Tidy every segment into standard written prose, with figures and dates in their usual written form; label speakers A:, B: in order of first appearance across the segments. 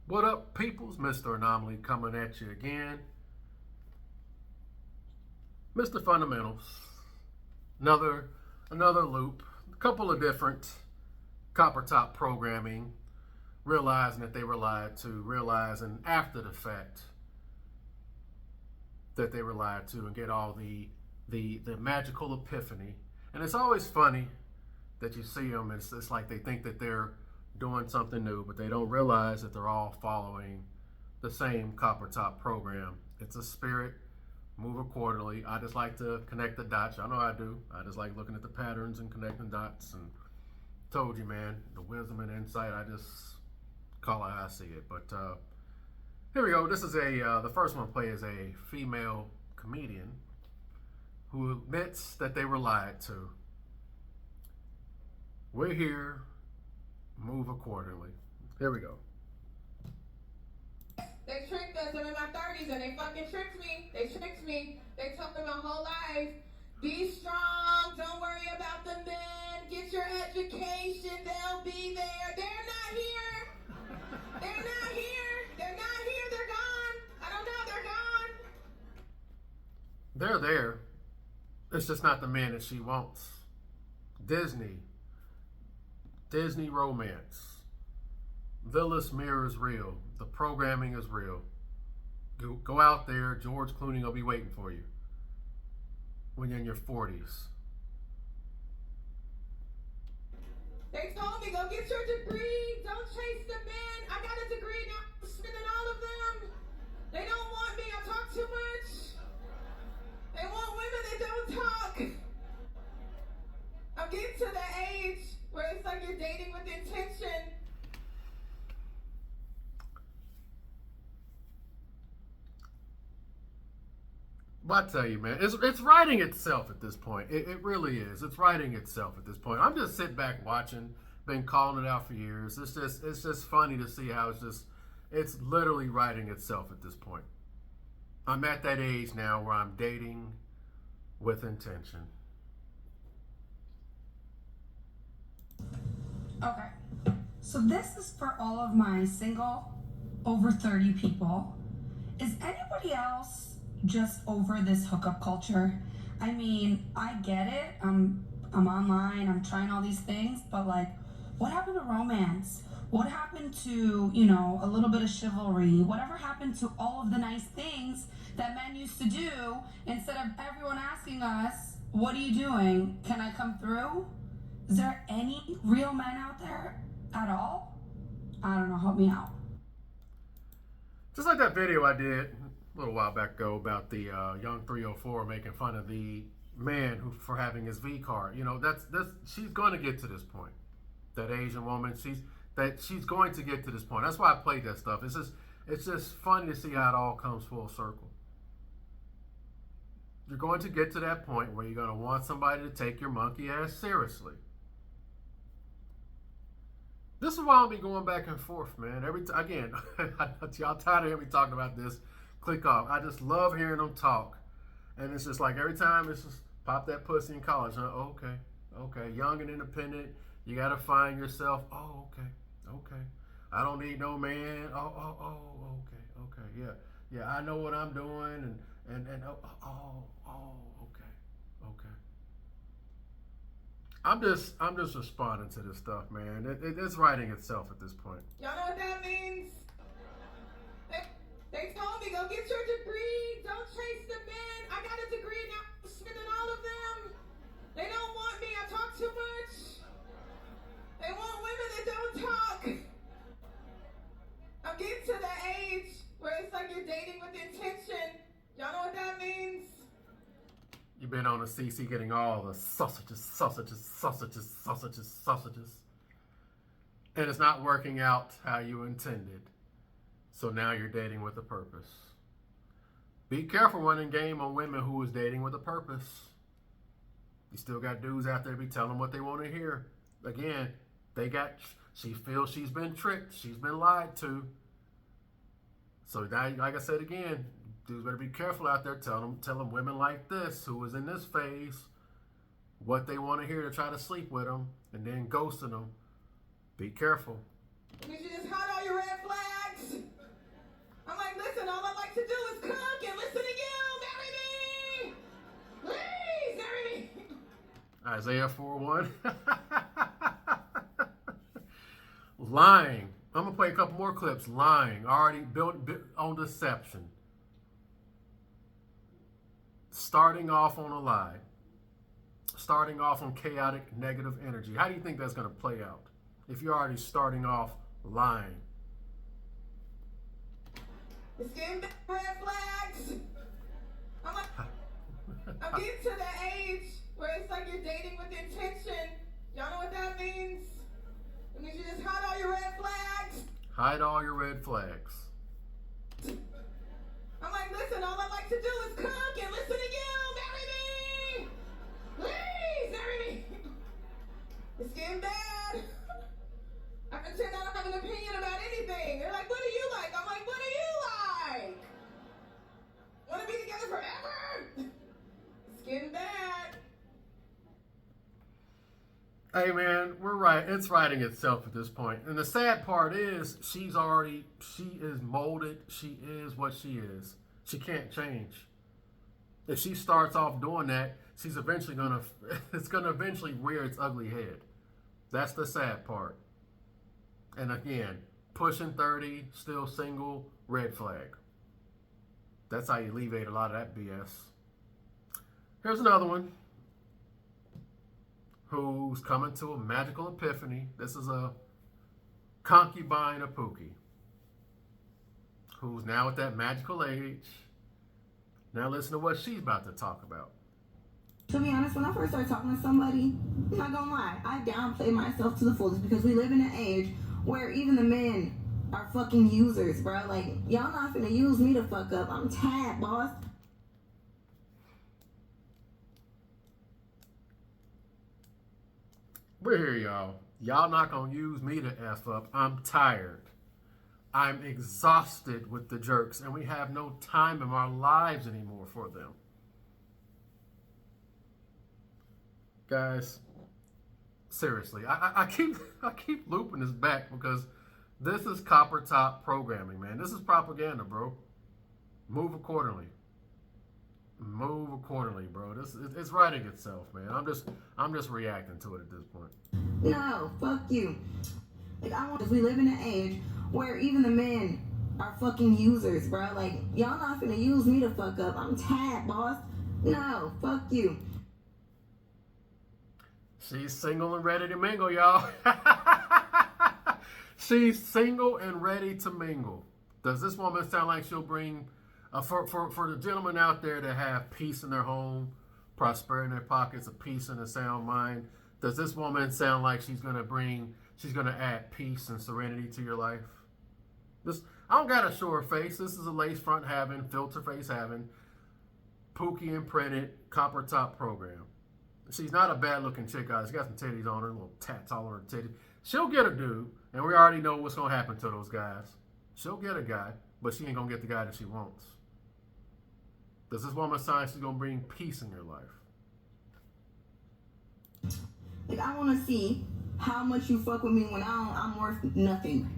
A: What up, peoples? Mr. Anomaly coming at you again. Mr. Fundamentals. Another loop. A couple of different copper top programming. Realizing that they were lied to. Realizing after the fact that they were lied to, and get all the magical epiphany. And it's always funny that you see them. It's like they think that they're doing something new, but they don't realize that they're all following the same copper top program. It's a spirit, move accordingly. I just like to connect the dots. I know I do. I just like looking at the patterns and connecting dots. And told you, man, the wisdom and insight, I just call it how I see it. But here we go. This is the first one I play is a female comedian who admits that they were lied to. We're here. Move accordingly. Here we go.
B: They tricked us. I'm in my 30s and they fucking tricked me. They tricked me. They took me my whole life. Be strong. Don't worry about the men. Get your education. They'll be there. They're not here. They're not here. They're not here. They're gone. I don't know. They're
A: They're
B: gone.
A: there. It's just not the men that she wants. Disney romance. Villas Mirror is real. The programming is real. Go out there. George Clooney will be waiting for you when you're in your 40s.
B: They told me, go get your degree. Don't chase the men. I got a degree now. I'm spending all of them. They don't want me. I talk too much. They want women that don't talk. I'm getting to the age where it's like you're dating with intention.
A: But I tell you, man, it's writing itself at this point. It really is. It's writing itself at this point. I'm just sitting back watching. Been calling it out for years. It's just funny to see how it's literally writing itself at this point. I'm at that age now where I'm dating with intention.
C: Okay, so this is for all of my single, over 30 people. Is anybody else just over this hookup culture? I mean, I get it. I'm online. I'm trying all these things, but like, what happened to romance? What happened to, a little bit of chivalry? Whatever happened to all of the nice things that men used to do instead of everyone asking us, what are you doing? Can I come through? Is there any real men out there at all? I don't know. Help me out.
A: Just like that video I did a little while back ago about the young 304 making fun of the man for having his V card. That's she's going to get to this point. That Asian woman, she's going to get to this point. That's why I played that stuff. It's just funny to see how it all comes full circle. You're going to get to that point where you're going to want somebody to take your monkey ass seriously. This is why I'll be going back and forth, man. Again, y'all tired of hearing me talking about this. Click off. I just love hearing them talk. And it's just like every time it's just pop that pussy in college. Huh? Okay. Young and independent. You got to find yourself. Oh, okay. I don't need no man. Okay. Yeah, I know what I'm doing. And okay. I'm just responding to this stuff, man. It's writing itself at this point.
B: Y'all know what that means? They told me, go get your degree. Don't chase the men. I got a degree now. I'm spending all of them. They don't want me. I talk too much. They want women that don't talk. I'm getting to the age where it's like you're dating with intention. Y'all know what that means?
A: You've been on the CC getting all the sausages. And it's not working out how you intended. So now you're dating with a purpose. Be careful running game on women who is dating with a purpose. You still got dudes out there be telling them what they want to hear. Again, she feels she's been tricked. She's been lied to. So now, like I said again, dudes better be careful out there. Tell them women like this, who is in this phase, what they want to hear to try to sleep with them, and then ghosting them. Be careful.
B: You should just hide all your red flags.
A: Isaiah 4:1. Lying. I'm going to play a couple more clips. Lying. Already built on deception. Starting off on a lie. Starting off on chaotic negative energy. How do you think that's going to play out if you're already starting off lying?
B: It's getting back red flags. I'm getting to the age where it's like you're dating with intention. Y'all know what that means? It means you just hide all your red flags.
A: Hide all your red flags.
B: I'm like, listen, all I like to do is cook and listen to you. Marry me. Please, marry me. It's getting bad. I pretend I don't have an opinion about anything. They're like, what do you like? I'm like, what do you like? Want to be together forever? It's getting bad.
A: Hey man, we're right. It's writing itself at this point. And the sad part is she is molded. She is what she is. She can't change. If she starts off doing that, it's gonna eventually rear its ugly head. That's the sad part. And again, pushing 30, still single, red flag. That's how you alleviate a lot of that BS. Here's another one who's coming to a magical epiphany. This is a concubine of Pookie, who's now at that magical age. Now listen to what she's about to talk about.
D: To be honest, when I first started talking to somebody, I'm not gonna lie, I downplay myself to the fullest because we live in an age where even the men are fucking users, bro. Like, y'all not finna use me to fuck up. I'm tired, boss.
A: We're here, y'all. Y'all not gonna use me to F up. I'm tired. I'm exhausted with the jerks, and we have no time in our lives anymore for them. Guys, seriously, I keep looping this back because this is copper top programming, man. This is propaganda, bro. Move accordingly. Move accordingly, bro. It's writing itself, man. I'm just reacting to it at this point.
D: No, fuck you. Like, because we live in an age where even the men are fucking users, bro. Like, y'all not finna use me to fuck up. I'm tired, boss. No, fuck you.
A: She's single and ready to mingle, y'all. She's single and ready to mingle. Does this woman sound like she'll bring, for the gentlemen out there that have peace in their home, prosperity in their pockets, a peace and a sound mind, does this woman sound like she's going to add peace and serenity to your life? I don't got to show her face. This is a lace front having, filter face having, Pookie imprinted, copper top program. She's not a bad looking chick, guys. She got some titties on her, little tats all on her titties. She'll get a dude, and we already know what's going to happen to those guys. She'll get a guy, but she ain't going to get the guy that she wants. Does this woman sign she's going to bring peace in your life?
D: Like, I want to see how much you fuck with me when I'm worth nothing.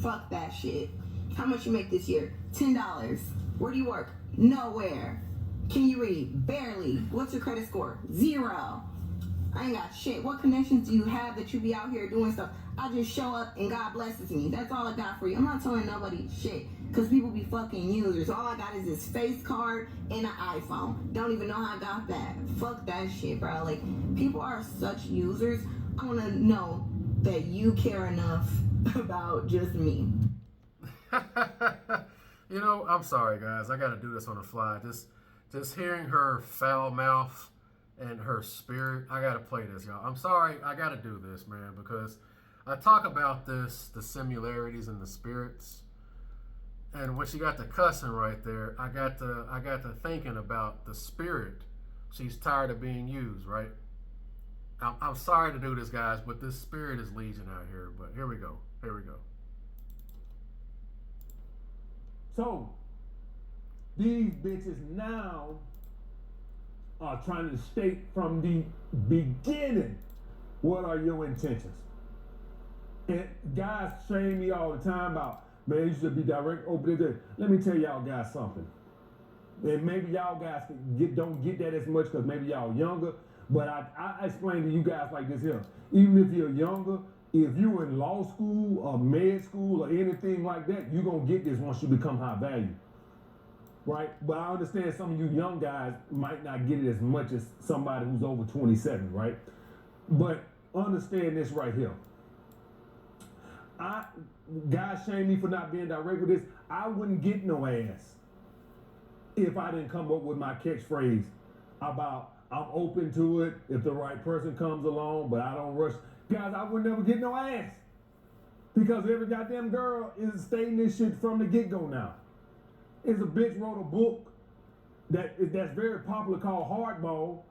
D: Fuck that shit. How much you make this year? $10. Where do you work? Nowhere. Can you read? Barely. What's your credit score? 0. I ain't got shit. What connections do you have that you be out here doing stuff? I just show up and God blesses me. That's all I got for you. I'm not telling nobody shit because people be fucking users. All I got is this face card and an iPhone. Don't even know how I got that. Fuck that shit, bro. Like, people are such users. I want to know that you care enough about just me.
A: You know, I'm sorry, guys. I got to do this on the fly. Just hearing her foul mouth and her spirit, I got to play this, y'all. I'm sorry. I got to do this, man, because I talk about this, the similarities and the spirits. And when she got the cussing right there, I got to thinking about the spirit. She's tired of being used, right? I'm sorry to do this, guys, but this spirit is legion out here. But here we go. Here we go.
E: So, these bitches now are trying to state from the beginning, what are your intentions? And guys shame me all the time about, man, you should be direct, open it. Let me tell y'all guys something. And maybe y'all guys don't get that as much because maybe y'all younger, But I explain to you guys like this here. Even if you're younger, if you're in law school or med school or anything like that, you're going to get this once you become high value. Right? But I understand some of you young guys might not get it as much as somebody who's over 27, right? But understand this right here. Guys shame me for not being direct with this. I wouldn't get no ass if I didn't come up with my catchphrase about I'm open to it if the right person comes along, but I don't rush. Guys, I would never get no ass because every goddamn girl is stating this shit from the get-go now. Is a bitch wrote a book that's very popular called Hardball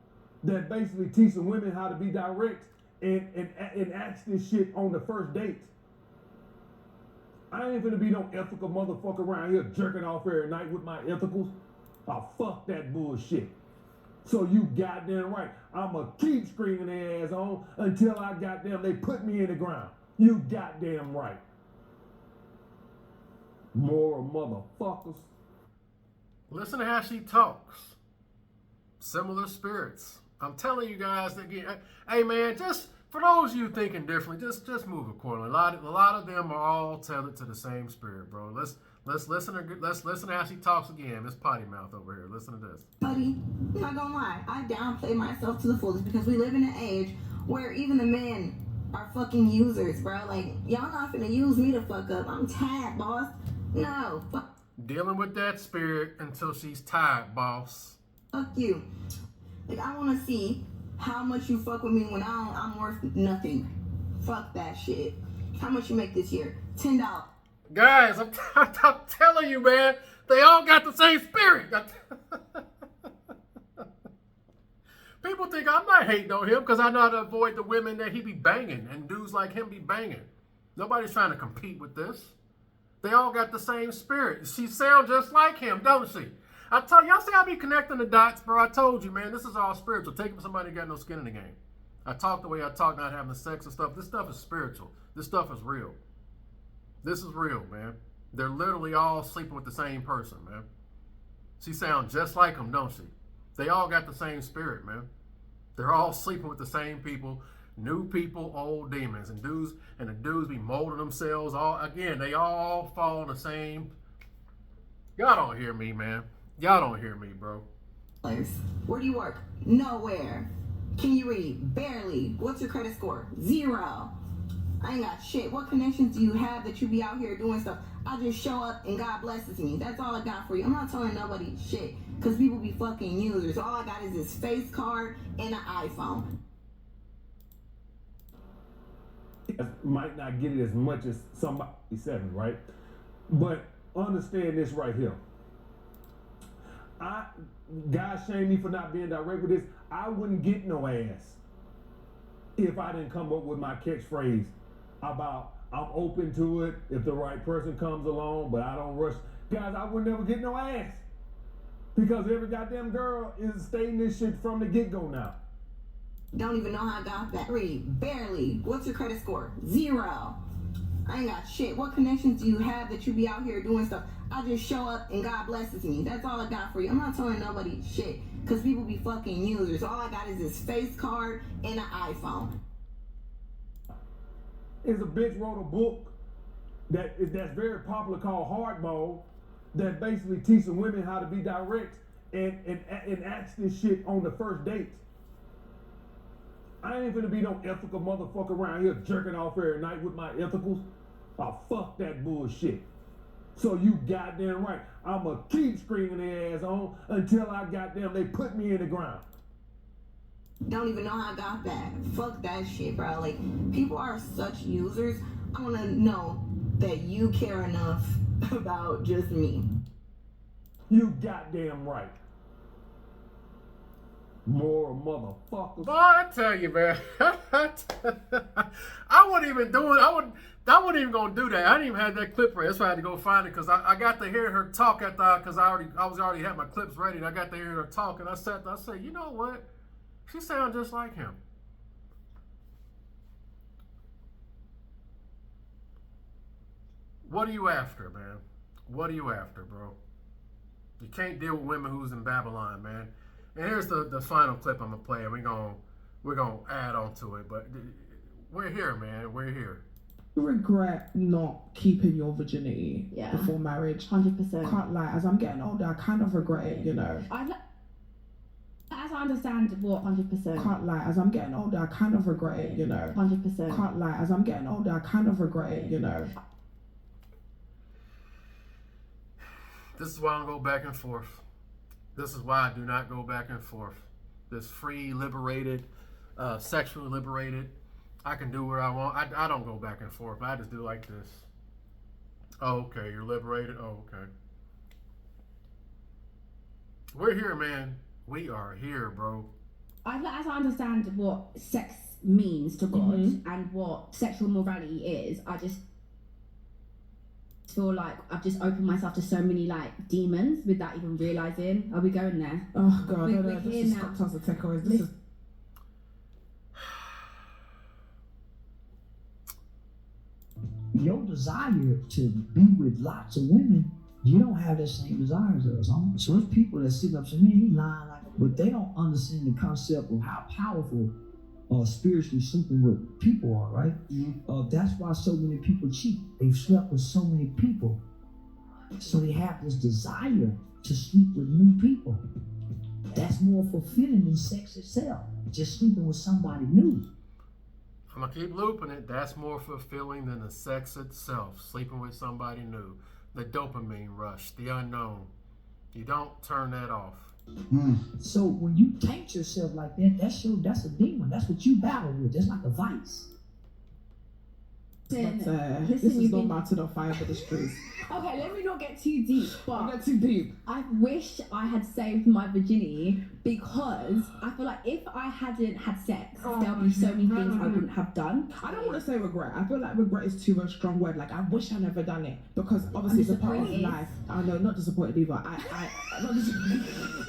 E: that basically teaches women how to be direct and ask this shit on the first date. I ain't finna be no ethical motherfucker around here jerking off every night with my ethicals. Oh, fuck that bullshit. So you goddamn right. I'ma keep screaming their ass on until I goddamn they put me in the ground. You goddamn right. Moral motherfuckers.
A: Listen to how she talks. Similar spirits. I'm telling you guys that, hey man, just for those of you thinking differently, just move accordingly. A lot of them are all tethered to the same spirit, bro. Let's listen to how she talks again. Miss Potty Mouth over here. Listen to this.
D: Buddy, I'm not gonna lie. I downplay myself to the fullest because we live in an age where even the men are fucking users, bro. Like, y'all not finna use me to fuck up. I'm tired, boss. No,
A: Dealing with that spirit until she's tired, boss.
D: fuck you. Like, I wanna see how much you fuck with me when I'm worth nothing. Fuck that shit. How much you make this year? $10.
A: Guys, I'm telling you, man, they all got the same spirit. People think I'm not hating on him because I know how to avoid the women that he be banging and dudes like him be banging. Nobody's trying to compete with this. They all got the same spirit. She sounds just like him, don't she? I tell y'all, see I be connecting the dots, bro. I told you, man, this is all spiritual. Take it from somebody who got no skin in the game. I talk the way I talk, not having sex and stuff. This stuff is spiritual. This stuff is real. This is real, man. They're literally all sleeping with the same person, man. She sounds just like him, don't she? They all got the same spirit, man. They're all sleeping with the same people. New people, old demons, and the dudes be molding themselves. They all fall in the same. Y'all don't hear me, man. Y'all don't hear me, bro.
D: Where do you work? Nowhere. Can you read? Barely. What's your credit score? 0. I ain't got shit. What connections do you have that you be out here doing stuff? I just show up and God blesses me. That's all I got for you. I'm not telling nobody shit because people be fucking users. All I got is this face card and an iPhone.
E: Might not get it as much as somebody 7, right? But understand this right here. Guys shame me for not being direct with this. I wouldn't get no ass if I didn't come up with my catchphrase about I'm open to it if the right person comes along, but I don't rush. Guys, I would never get no ass because every goddamn girl is stating this shit from the get-go now.
D: Don't even know how I got that. Read. Barely. What's your credit score? 0. I ain't got shit. What connections do you have that you be out here doing stuff? I just show up and God blesses me. That's all I got for you. I'm not telling nobody shit because people be fucking users. All I got is this face card and an iPhone.
E: Is a bitch wrote a book that's very popular called Hardball that basically teaches women how to be direct and ask this shit on the first date. I ain't finna be no ethical motherfucker around here jerking off every night with my ethicals. Oh, fuck that bullshit. So you goddamn right. I'ma keep screaming their ass on until I goddamn they put me in the ground.
D: Don't even know how I got that. Fuck that shit, bro. Like, people are such users. I wanna know that you care enough about just me.
E: You goddamn right. Moral motherfuckers.
A: Boy, I tell you, man. I wasn't even even gonna do that. I didn't even have that clip ready. That's why I had to go find it because I got to hear her talk after because I already had my clips ready. And I got to hear her talk, and I said, you know what? She sounds just like him. What are you after, man? What are you after, bro? You can't deal with women who's in Babylon, man. And here's the final clip I'm gonna play, and we're gonna add on to it. But we're here, man. We're here.
F: Regret not keeping your virginity
G: Yeah.
F: before marriage.
G: 100%.
F: Can't lie. As I'm getting older, I kind of regret it. You know.
G: As I understand what 100%.
F: Can't lie. As I'm getting older, I kind of regret it. You know.
G: 100%.
F: Can't lie. As I'm getting older, I kind of regret it. You know.
A: This is why I don't go back and forth. This is why I do not go back and forth. This free, liberated, sexually liberated. I can do what I want. I don't go back and forth. I just do like this. Oh, okay. You're liberated? Oh, okay. We're here, man. We are here, bro.
G: As I understand what sex means to God and what sexual morality is, I just feel like I've just opened myself to so many like demons without even realizing. Are we going there?
F: Oh God,
G: We're
F: no,
G: here
F: this is
G: now.
F: got tons of takeaways. This is.
H: Your desire to be with lots of women, you don't have that same desire as us, huh? So there's people that sit up and say, man, he lying, but they don't understand the concept of how powerful spiritually sleeping with people are, right? That's why so many people cheat. They've slept with so many people. So they have this desire to sleep with new people. That's more fulfilling than sex itself, just sleeping with somebody new.
A: I'm going to keep looping it. That's more fulfilling than the sex itself. Sleeping with somebody new. The dopamine rush. The unknown. You don't turn that off.
H: So when you taint yourself like that, that's a demon. That's what you battle with. That's like a vice.
F: But,
G: Listen,
F: this is
G: you've
F: not
G: been-
F: mounted on fire for the streets.
G: Okay, let me not get too deep,
F: Don't
G: but
F: get too deep.
G: I wish I had saved my virginity because I feel like if I hadn't had sex, there'll be so many things I wouldn't have done.
F: I don't want to say regret. I feel like regret is too much strong word. Like I wish I never done it because obviously it's a part of
G: disappointed.
F: life. I know, not disappointed either. I'm not disappointed.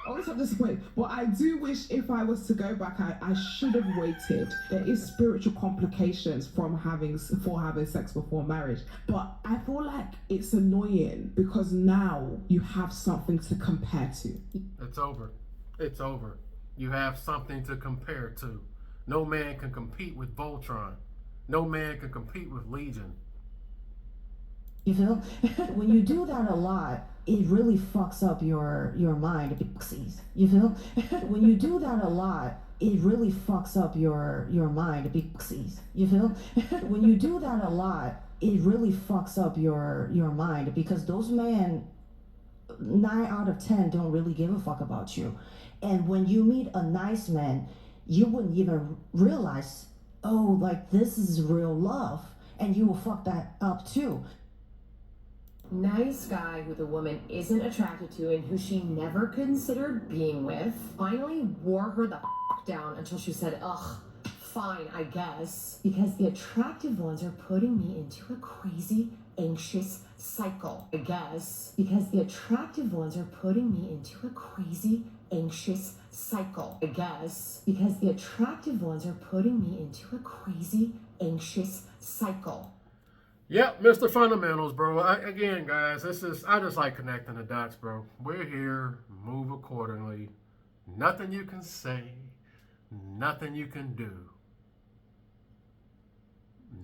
F: Honestly, I'm disappointed. But I do wish if I was to go back, I should have waited. There is spiritual complications from having sex before marriage. But I feel like it's annoying because now you have something to compare to.
A: It's over. It's over. You have something to compare to. No man can compete with Voltron. No man can compete with Legion.
I: You feel? When you do that a lot, it really fucks up your mind. You feel? When you do that a lot, it really fucks up your mind. You feel? When you do that a lot, it really fucks up your mind because those men, 9 out of 10 don't really give a fuck about you. And when you meet a nice man, you wouldn't even realize, oh, like this is real love, and you will fuck that up too.
J: Nice guy who the woman isn't attracted to and who she never considered being with finally wore her the down until she said, ugh, fine, I guess. Because the attractive ones are putting me into a crazy, anxious cycle. I guess. Because the attractive ones are putting me into a crazy, anxious cycle. I guess. Because the attractive ones are putting me into a crazy, anxious cycle.
A: Yep, Mr. Fundamentals, bro. Again, guys, I just like connecting the dots, bro. We're here. Move accordingly. Nothing you can say. Nothing you can do.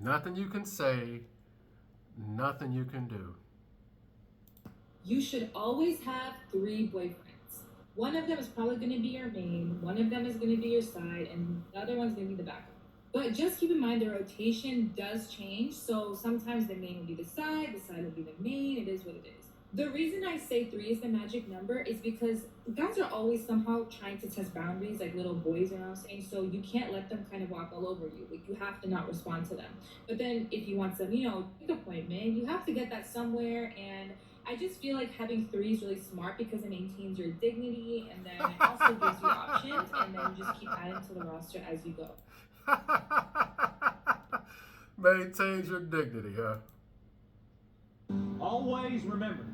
A: Nothing you can say. Nothing you can do.
K: You should always have 3 boyfriends. One of them is probably going to be your main, one of them is going to be your side, and the other one's going to be the backup. But just keep in mind the rotation does change, so sometimes the main will be the side will be the main, it is what it is. The reason I say 3 is the magic number is because guys are always somehow trying to test boundaries like little boys, you know what I'm saying? So you can't let them kind of walk all over you. Like you have to not respond to them. But then if you want some, quick appointment, you have to get that somewhere. And I just feel like having 3 is really smart because it maintains your dignity and then it also gives you options and then you just keep adding to the roster as you go.
A: Maintains your dignity, huh?
E: Always remember,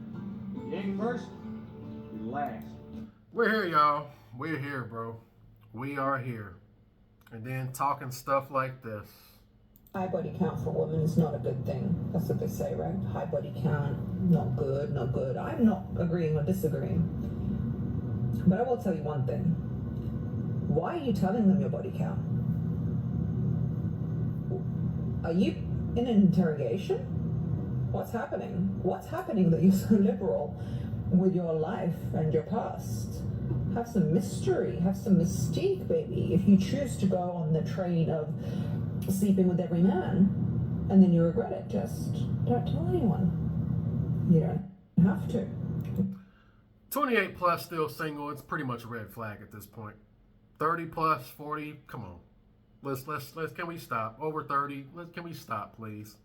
E: you ain't first, you're last.
A: We're here, y'all. We're here, bro. We are here. And then talking stuff like this.
L: High body count for women is not a good thing. That's what they say, right? High body count, not good, not good. I'm not agreeing or disagreeing. But I will tell you one thing. Why are you telling them your body count? Are you in an interrogation? What's happening? What's happening that you're so liberal with your life and your past? Have some mystery, have some mystique, baby. If you choose to go on the train of sleeping with every man and then you regret it, just don't tell anyone. You don't have to.
A: 28 plus, still single. It's pretty much a red flag at this point. 30 plus, 40. Come on. Let's. Can we stop? Over 30. Can we stop, please?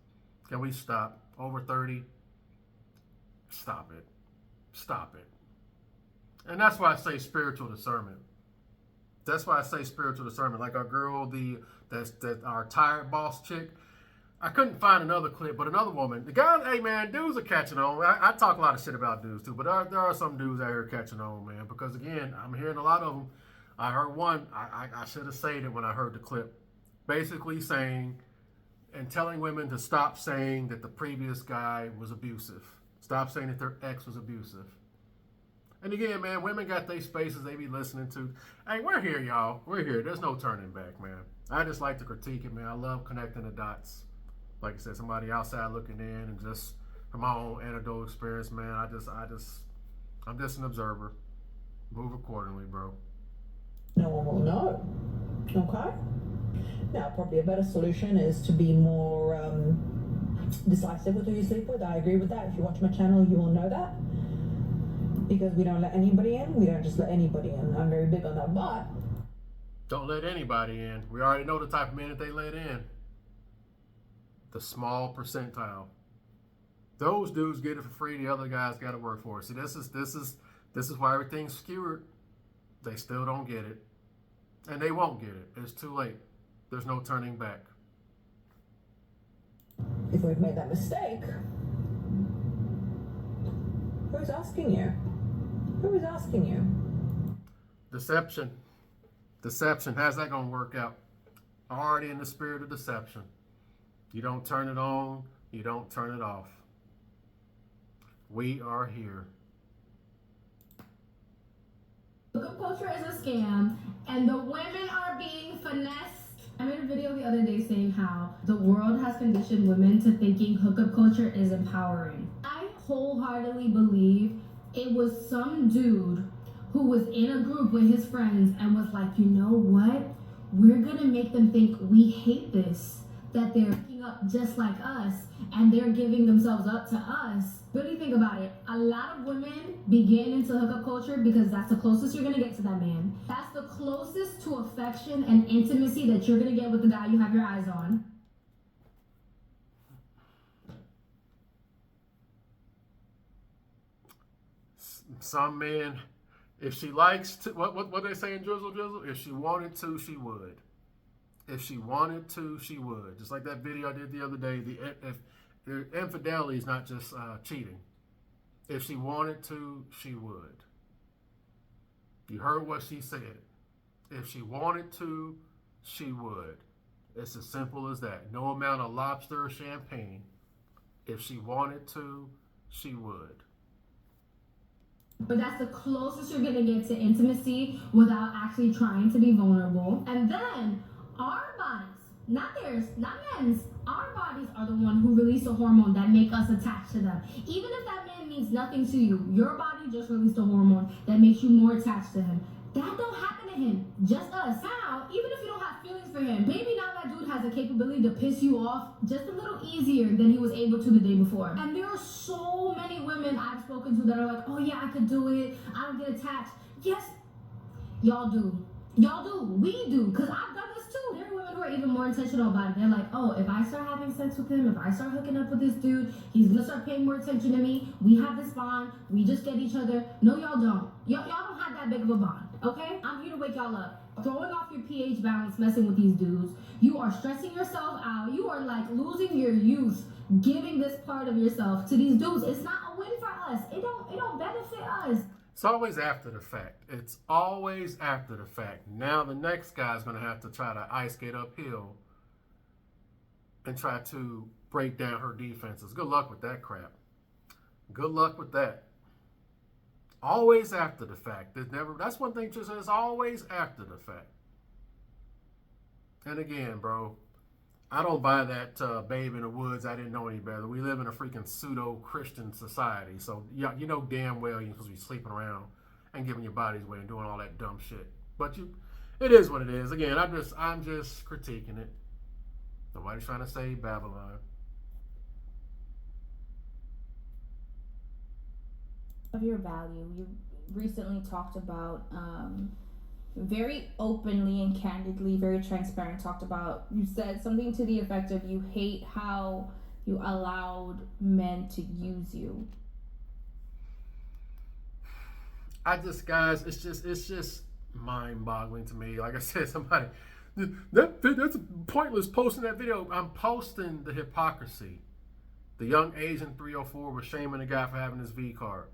A: Can we stop? Over 30. Stop it. Stop it. And that's why I say spiritual discernment. That's why I say spiritual discernment. Like our girl, that's our tired boss chick. I couldn't find another clip, but another woman. The guys, hey man, dudes are catching on. I talk a lot of shit about dudes too, but there are some dudes out here catching on, man. Because again, I'm hearing a lot of them. I heard one. I should have said it when I heard the clip. Basically saying and telling women to stop saying that the previous guy was abusive. Stop saying that their ex was abusive. And again, man, women got their spaces they be listening to. Hey, we're here, y'all. We're here. There's no turning back, man. I just like to critique it, man. I love connecting the dots. Like I said, somebody outside looking in, and just from my own anecdotal experience, man, I'm just an observer. Move accordingly, bro.
L: No one will know. Okay? Now, probably a better solution is to be more decisive with who you sleep with. I agree with that. If you watch my channel, you will know that. Because we don't let anybody in. We don't just let anybody in. I'm very big on that. But
A: don't let anybody in. We already know the type of men that they let in. The small percentile. Those dudes get it for free. The other guys got to work for it. See, this is why everything's skewered. They still don't get it, and they won't get it. It's too late. There's no turning back.
L: if we've made that mistake, who's asking you? Who is asking you?
A: Deception. Deception. How's that going to work out? Already in the spirit of deception. You don't turn it on, you don't turn it off. We are here.
G: Hookup culture is a scam, and the women are being finessed. I made a video the other day saying how the world has conditioned women to thinking hookup culture is empowering. I wholeheartedly believe it was some dude who was in a group with his friends and was like, you know what? We're gonna make them think we hate this, that they're picking up just like us and they're giving themselves up to us. Really think about it. A lot of women begin into hookup culture because that's the closest you're gonna get to that man. That's the closest to affection and intimacy that you're gonna get with the guy you have your eyes on.
A: Some men, if she likes to, what they say in Drizzle Drizzle? If she wanted to, she would. If she wanted to, she would. Just like that video I did the other day. The infidelity is not just cheating. If she wanted to, she would. You heard what she said. If she wanted to, she would. It's as simple as that. No amount of lobster or champagne. If she wanted to, she would.
G: But that's the closest you're gonna get to intimacy without actually trying to be vulnerable. And then our bodies, not theirs, not men's, our bodies are the one who release a hormone that make us attached to them. Even if that man means nothing to you, your body just released a hormone that makes you more attached to him. That don't happen to him, just us. Now, even if you don't have feelings for him, maybe now that dude has a capability to piss you off just a little easier than he was able to the day before. And there are so many women I've spoken to that are like, oh yeah, I could do it, I don't get attached. Yes, y'all do. Y'all do. We do. Because I've done this too. There are women who are even more intentional about it. They're like, oh, if I start having sex with him, if I start hooking up with this dude, he's going to start paying more attention to me. We have this bond. We just get each other. No, y'all don't. Y'all don't have that big of a bond. Okay? I'm here to wake y'all up. Throwing off your pH balance, messing with these dudes. You are stressing yourself out. You are like losing your youth, giving this part of yourself to these dudes. It's not a win for us. It don't benefit us.
A: It's always after the fact. It's always after the fact. Now the next guy's going to have to try to ice skate uphill and try to break down her defenses. Good luck with that crap. Good luck with that. Always after the fact. There's never. That's one thing. Just it's always after the fact. And again, bro, I don't buy that babe in the woods. I didn't know any better. We live in a freaking pseudo-Christian society, so yeah, you know damn well you're supposed to be sleeping around and giving your bodies away and doing all that dumb shit. But it is what it is. Again, I'm just critiquing it. Nobody's trying to save Babylon.
M: Of your value, you recently talked about very openly and candidly, very transparent, talked about, you said something to the effect of you hate how you allowed men to use you.
A: Guys, it's just mind-boggling to me. Like I said, somebody, that's pointless posting that video. I'm posting the hypocrisy. The young Asian 304 was shaming the guy for having his V card.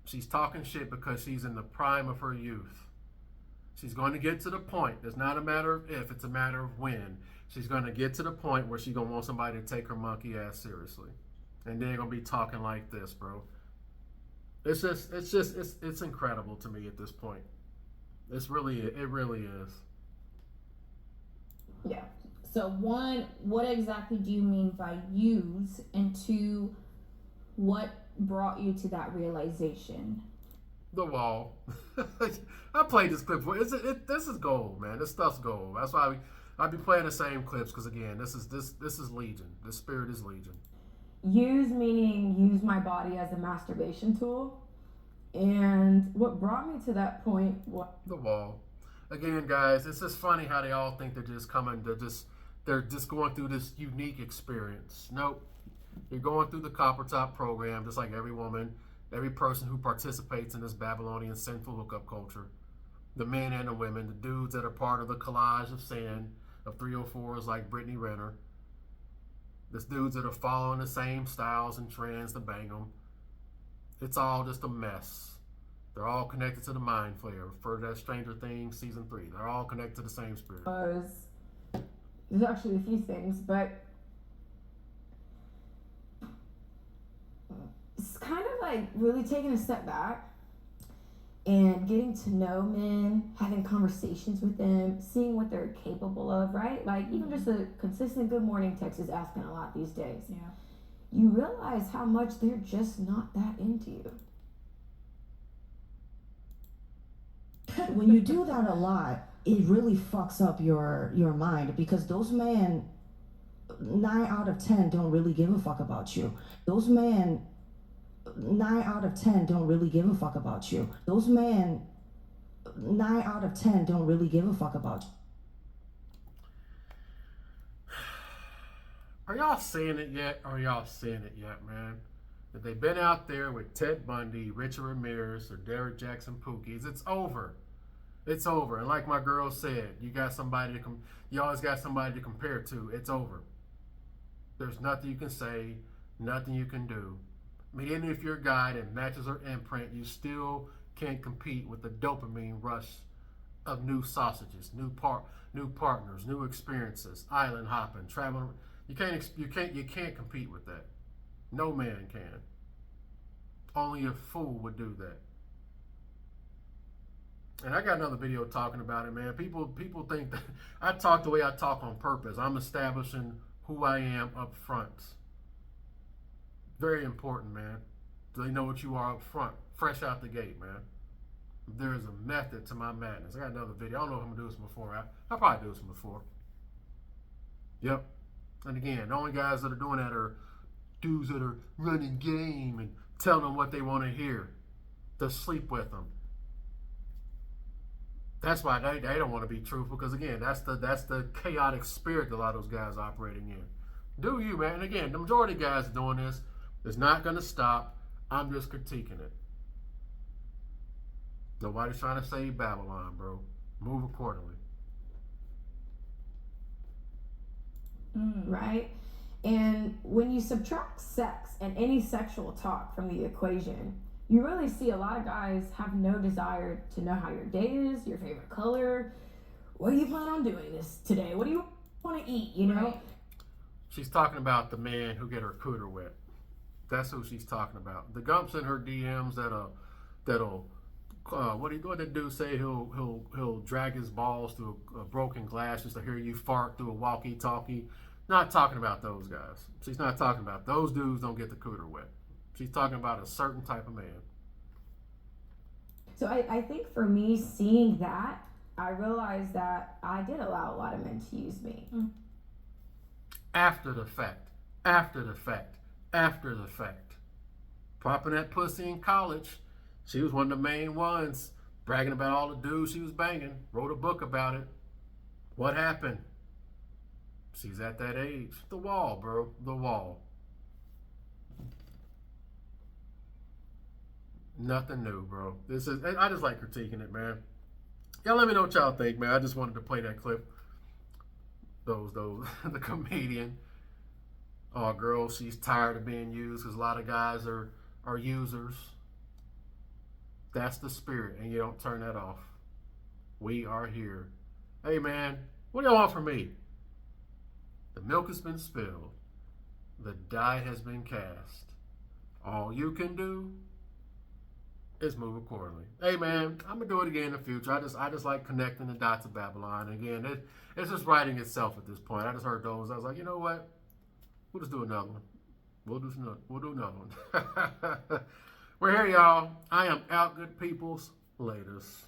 A: She's talking shit because she's in the prime of her youth. She's going to get to the point. It's not a matter of if, it's a matter of when. She's going to get to the point where she's going to want somebody to take her monkey ass seriously. And they're going to be talking like this, bro. It's incredible to me at this point. It really is.
M: Yeah. So one, what exactly do you mean by use? And two, what brought you to that realization?
A: The wall. I played this clip before. This is gold, man. This stuff's gold. That's why I be playing the same clips, because again, this is Legion. The spirit is Legion.
N: Use meaning use my body as a masturbation tool. And what brought me to that point was
A: the wall. Again, guys, it's just funny how they all think they're just going through this unique experience. Nope. You're going through the Copper Top program just like every woman, every person who participates in this Babylonian sinful hookup culture. The men and the women, the dudes that are part of the collage of sin of 304s like Brittany Renner. There's dudes that are following the same styles and trends to bang them. It's all just a mess. They're all connected to the Mind Flayer. Refer to that Stranger Things season 3. They're all connected to the same spirit.
N: There's actually a few things, but it's kind of like really taking a step back and getting to know men, having conversations with them, seeing what they're capable of, right? Like even just a consistent good morning text is asking a lot these days.
M: Yeah.
N: You realize how much they're just not that into you.
I: When you do that a lot, it really fucks up your mind, because those men, 9 out of 10 don't really give a fuck about you. Those men, 9 out of 10 don't really give a fuck about you. Those men, 9 out of 10 don't really give a fuck about you.
A: Are y'all seeing it yet? Are y'all seeing it yet, man? If they've been out there with Ted Bundy, Richard Ramirez, or Derek Jackson Pookies, it's over. It's over. And like my girl said, you always got somebody to compare to. It's over. There's nothing you can say, nothing you can do. I mean, even if you're a guy that matches her imprint, you still can't compete with the dopamine rush of new sausages, new partners, new experiences, island hopping, traveling. You can't compete with that. No man can. Only a fool would do that. And I got another video talking about it, man. People think that I talk the way I talk on purpose. I'm establishing who I am up front. Very important, man. They know what you are up front, fresh out the gate, man. There is a method to my madness. I got another video. I don't know if I'm gonna do this before. I'll probably do this before. Yep. And again, the only guys that are doing that are dudes that are running game and telling them what they want to hear, to sleep with them. That's why they don't want to be truthful, because again, that's the chaotic spirit that a lot of those guys are operating in. Do you, man? And again, the majority of guys doing this is not going to stop. I'm just critiquing it. Nobody's trying to save Babylon, bro. Move accordingly.
N: Right? And when you subtract sex and any sexual talk from the equation, you really see a lot of guys have no desire to know how your day is, your favorite color, what do you plan on doing this today, what do you want to eat, you know?
M: Right.
A: She's talking about the man who get her cooter wet. That's who she's talking about. The gumps in her DMs that that'll what did dude say? He'll drag his balls through a broken glass just to hear you fart through a walkie-talkie. Not talking about those guys. She's not talking about those dudes. Don't get the cooter wet. She's talking about a certain type of man.
N: So I think for me, seeing that, I realized that I did allow a lot of men to use me.
A: After the fact, after the fact, after the fact. Popping that pussy in college. She was one of the main ones, bragging about all the dudes she was banging. Wrote a book about it. What happened? She's at that age. The wall, bro. The wall. Nothing new, bro. I just like critiquing it, man. Y'all let me know what y'all think, man. I just wanted to play that clip. The comedian. Oh, girl, she's tired of being used because a lot of guys are users. That's the spirit, and you don't turn that off. We are here. Hey, man, what do y'all want from me? The milk has been spilled. The die has been cast. All you can do is move accordingly. Hey, man, I'm gonna do it again in the future. I just like connecting the dots of Babylon. And again, it's just writing itself at this point. I just heard those. I was like, you know what? We'll just do another one. We'll do another one. We're here, y'all. I am out, good peoples. Laters.